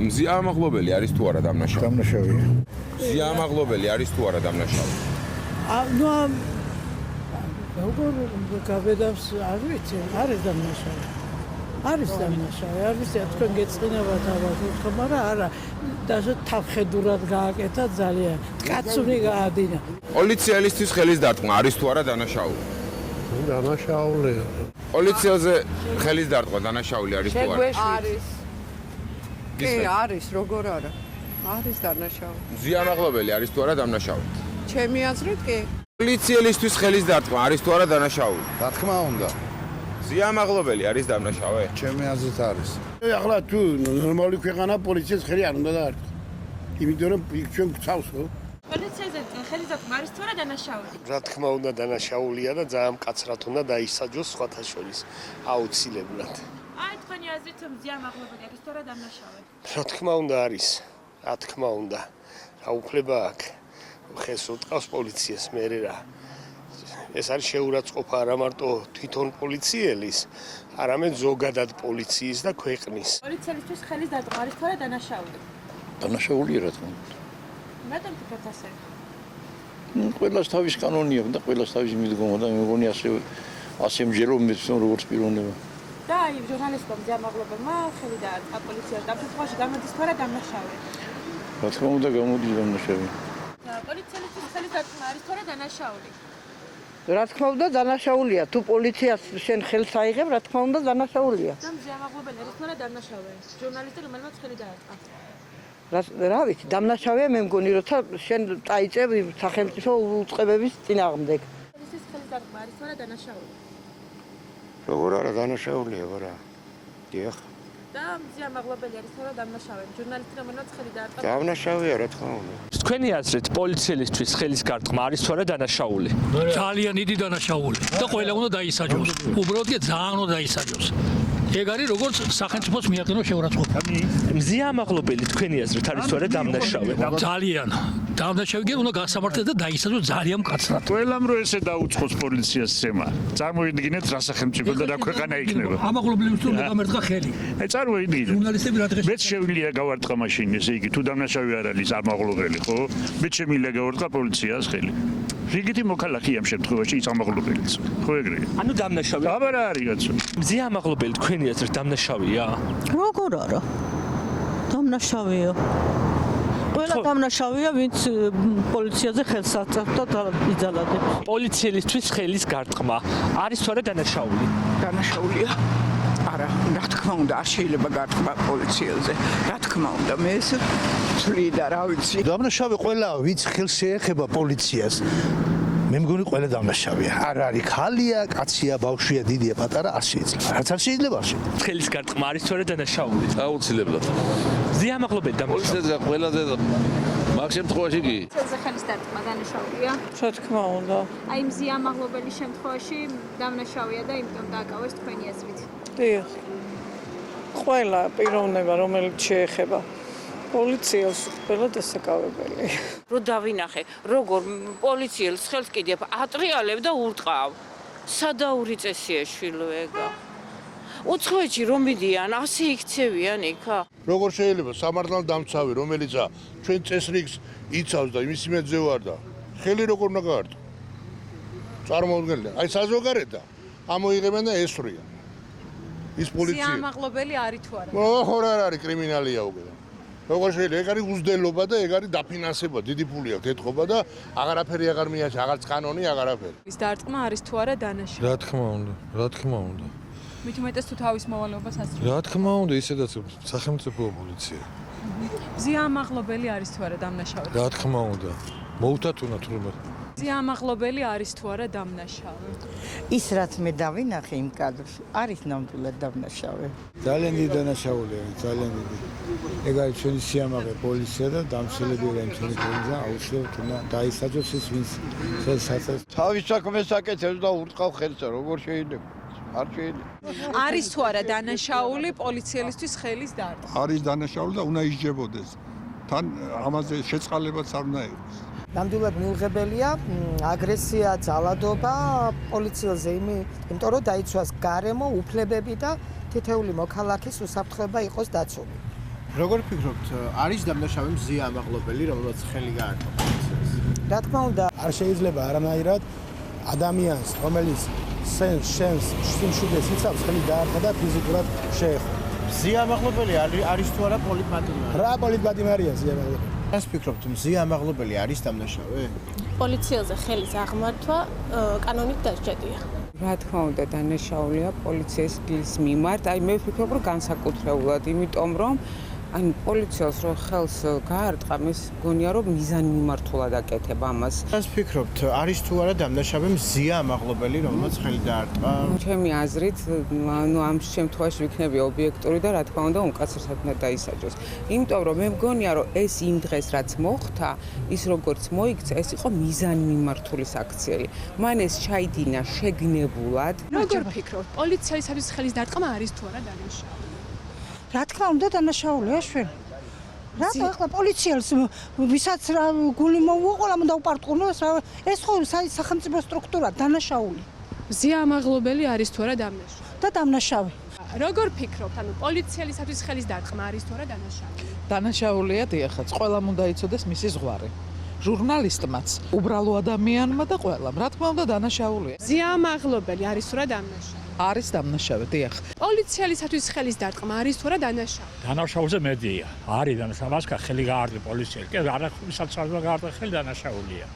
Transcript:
მზია ამაღლობელი არის თუ არა დამნაშავე? დამნაშავეა. მზია ამაღლობელი არის თუ არა დამნაშავე? ნუ როგორ გაბედავს არ ვიცი, არის დამნაშავე. არის დამნაშავე, არ ვიცი, თქვენ გეწყინებათ ალბათ, მაგრამ არა, даже თავხედურად გააკეთა ძალიან. კაცური გაადინა. პოლიციელისთვის ხელის დარტყმა არის თუ არა დანაშაული? დანაშაულია. პოლიციაზე ხელის დარტყმა დანაშაული არის თუ არა? არის. კი, არის, როგორ არა? არის დანაშაული. მზია ამაღლობელი არის თუ არა დამნაშავე? ჩემი აზრით კი. პოლიციელისთვის ხელის დარტყმა არის თუ არა დანაშაული? რა თქმა უნდა. მზია ამაღლობელი არის დამნაშავე? ჩემი აზრით არის. ახლა თუ ნორმალური ქვეყანა პოლიციას ხელი არ უნდა დაარტყა. იმიტომ რომ ჩვენ გვცავსო. პოლიციაზე ხელის დარტყმა არის თუ არა დანაშაული? რა თქმა უნდა დანაშაულია და ძალიან მკაცრად უნდა დაისაჯოს სხვათა შორის აუცილებლად. აი თქვენი აზრით მზია ამაღლობელი არის თუ არა დამნაშავე? რა თქმა უნდა არის. რა თქმა უნდა. რა უფლება აქვს? ხეს უტყავს პოლიციას მე რა. ეს არის შეურაცხყოფა არა მარტო თვითონ პოლიციელის, არამედ ზოგადად პოლიციის და ქვეყნის. პოლიციელისთვის ხელის დარტყმა არის თუ არა დანაშაული? დანაშაულია რა თქმა უნდა. რატომ თქვით ასე? ყველას თავის კანონი აქვს და ყველას თავის მიდგომა და მე მგონი ასე მჯერო მეცნო როგორც პიროვნება. და აი ჟურნალისტმა მზია ამაღლებელმა ხელი დაარტყა პოლიციას და ამ შემთხვევაში გამოდის თუ არა დამნაშავე? რა თქმა უნდა გამოდის დამნაშავე. პოლიციელისთვის ხელის დარტყმა არის თუ არა დანაშაული? რა თქმა უნდა დანაშაულია. თუ პოლიციას შენ ხელს აიღებ, რა თქმა უნდა დანაშაულია. და მზია ამაღლობელი არის თუ არა დამნაშავე? ჟურნალისტი რომელმაც ხელი დაარტყა. რა ვიცი, დამნაშავეა მე მგონი, როცა შენ წაიწებ სახელმწიფო უწყებების წინააღმდეგ. პოლიციის ხელის დარტყმა არის თუ არა დანაშაული? როგორ არა დანაშაულია, ვარა. დიახ. და მზია ამაღლობელი არის თუ არა დამნაშავე? ჟურნალისტი რომელმაც ხელი დაარტყა. დამნაშავეა რა თქმა უნდა. თქვენი აზრით პოლიციელისთვის ხელის გარტყმა არის თუ არა დანაშაული? ძალიან დიდი დანაშაული და ყველა უნდა დაისაჯოს. უბრალოდ კი ძალიან უნდა დაისაჯოს. ეგ არის როგორც სახელმწიფოს მიაყენოს შეურაცხყოფა. მზია ამაღლობელი თქვენი აზრით არის თუ არა დამნაშავე? ძალიან. დამნაშავე კი უნდა გასამართლდეს და დაისაჯოს ძალიან მკაცრად. ყველამ რო ესე დაუწყოს პოლიციას ზემა. წარმოიდგინეთ რა სახელმწიფო და რა ქვეყანა იქნება. ამაღლობელს თუ გამერტყა ხელი. აი წარმოიდგინეთ. ჟურნალისტები რა დღეს მეც შეგვიძლია გავარტყა მაშინ ესე იგი თუ დამნაშავე არ არის ამაღლობელი, ხო? მეც შემიძლია გავარტყა პოლიციას ხელი. რიგითი მოქალაქეა ამ შემთხვევაში ის ამაღლობელიც. ხო ეგრეა. ანუ დამნაშავე. აბა რა არის კაცო? მზია ამაღლობელი თქვენი აზრით დამნაშავეა? როგორ არა? დამნაშავეა. ყველა დამნაშავეა, ვინც პოლიციაზე ხელს აწევს და იძალადებს. პოლიციელისთვის ხელის გარტყმა არის თუ არა დანაშაული? დანაშაულია. არა, რა თქმა უნდა, არ შეიძლება გარტყმა პოლიციაზე. რა თქმა უნდა, მე ეს ვთვლი და რა ვიცი. დამნაშავე ყველა ვინც ხელს შეეხება პოლიციას. მე მგონი ყველა დამნაშავეა. არ არის ხალია, კაცია, ბავშვია, დიდია, პატარა, არ შეიძლება. რაც არ შეიძლება არ შეიძლება. ხელის გარტყმა არის თუ არა დანაშაული? აუცილებლად. მზია ამაღლობელი დამნაშავე. პოლიციაზე ყველაზე მაგ შემთხვევაში კი. პოლიციელზე ხელის დარტყმა დანაშაულია? რა თქმა უნდა. აი მზია ამაღლობელის შემთხვევაში დამნაშავეა და იმიტომ დააკავეს თქვენი აზრით. დიახ. ყველა პიროვნება რომელიც შეეხება პოლიციას ყველა დასაკავებელი. რო დავინახე, როგორ პოლიციელს ხელს კიდევ ატრიალებ და ურტყავ. სადაური წესია შვილვეგა. უცხოეთში რომ მიდიან, ასე იქცევიან იქა. როგორ შეიძლება სამართალ დამცავი, რომელიც ჩვენ წესრიგს იცავს და იმის იმედზე ვარ და ხელი როგორ უნდა გაარტყო? წარმოუდგენელი. აი საზოგადოება ამოიღებენ და ესვრიან. ის პოლიცია. მზია ამაღლობელი არის თუ არა? ხო არ არის კრიმინალია უკვე. როგორ შეიძლება ეგ არის უზრდელობა და ეგ არის დაფინანსება, დიდი ფული აქვს ეთყობა და აღარაფერი აღარ მიაჩა, აღარც კანონი, აღარაფერი. ის დარტყმა არის თუ არა დანაშაული? რა თქმა უნდა, რა თქმა უნდა. მით უმეტეს თუ თავის მოვალეობას ასრულებს. რა თქმა უნდა, ისედაც სახელმწიფო პოლიცია. მზია ამაღლობელი არის თუ არა დამნაშავე? რა თქმა უნდა. მოუთათუნათ რომ მზია ამაღლობელი არის თუ არა დამნაშავე? ის რაც მე დავინახე იმ კადრში, არის ნამდვილად დამნაშავე. ძალიან დიდი დანაშაულია, ძალიან დიდი. ეგ არის ჩვენი სიამაყე პოლიცია და დამსვლელი ჩვენი პოლიცია აუცილებლად უნდა დაისაჯოს ის ვინც ხელს აწევს. თავის საქმეს აკეთებს და ურტყავ ხელსა, როგორ შეიძლება? არ შეიძლება. არის თუ არა დანაშაული პოლიციელისთვის ხელის დარტყმა? არის დანაშაული და უნდა ისჯებოდეს. თან ამაზე შეწყალებაც არ უნდა იყოს. ნამდვილად მიუღებელია აგრესია, ძალადობა პოლიციელზე, იმიტომ რომ დაიცვას გარემო, უფლებები და თითეული მოქალაქის უსაფრთხოება იყოს დაცული. როგორ ფიქრობთ, არის დამნაშავე მზია ამაღლობელი, რომელსაც ხელი გაარტყა? რა თქმა უნდა, არ შეიძლება არანაირად ადამიანს, რომელიც შენს სიმშვიდეს იცავს, ხელი გაარტყა და ფიზიკურად შეეხო. მზია ამაღლობელი არის თუ არა პოლიტმატიმარი? რა პოლიტმატიმარია მზია ამაღლობელი? რას ფიქრობთ, მზია ამაღლობელი არის დამნაშავე? პოლიციაზე ხელის აღმართვა კანონით დასჯადია. რა თქმა უნდა, დანაშაულია პოლიციის გლის მიმართ. აი მე ვფიქრობ, რომ განსაკუთრებულად, იმიტომ რომ აი პოლიციას რო ხელს გაარტყა, მე გონია რომ მიზანი მიმართულად აკეთებ ამას. რას ფიქრობთ, არის თუ არა დამნაშავე მზია ამაღლობელი, რომელსაც ხელი დაარტყა? ჩემი აზრით, ну ამ შემთხვევაში ვიქნები ობიექტური და რა თქმა უნდა უმკაცრესად უნდა დაისაჯოს. იმიტომ რომ მე მგონია რომ ეს იმ დღეს რაც მოხდა, ის როგორც მოიქცა, ეს იყო მიზანი მიმართული საქციელი. მან ეს ჩაიდინა შეგნებულად. როგორ ფიქრობთ, პოლიციისათვის ხელის დარტყმა არის თუ არა დანაშაული? რა თქმა უნდა დანაშაულია შვენ. რატო ახლა პოლიციელს ვისაც რა გული მოუყოლა უნდა უპარტყუნო ეს ხო სახელმწიფო სტრუქტურა დანაშაული. მზია ამაღლობელი არის თუ არა დამნაშავე? და დამნაშავე. როგორ ფიქრობთ, ანუ პოლიციელისათვის ხელის დარტყმა არის თუ არა დანაშაული? დანაშაულია დიახაც, ყველამ უნდა იცოდეს მისი ზღვარი. ჟურნალისტმაც, უბრალო ადამიანმა და ყველამ. რა თქმა უნდა დანაშაულია. მზია ამაღლობელი არის თუ არა დამნაშავე? არის დამნაშავე, დიახ. პოლიციელისათვის ხელის დარტყმა არის თუ არა დანაშაული? დანაშაულზე მედია. არის დანაშაული, მას ხელი გაარტყა პოლიციელი. კი არა, ვისაც არ გაარტყა ხელი დანაშაულია.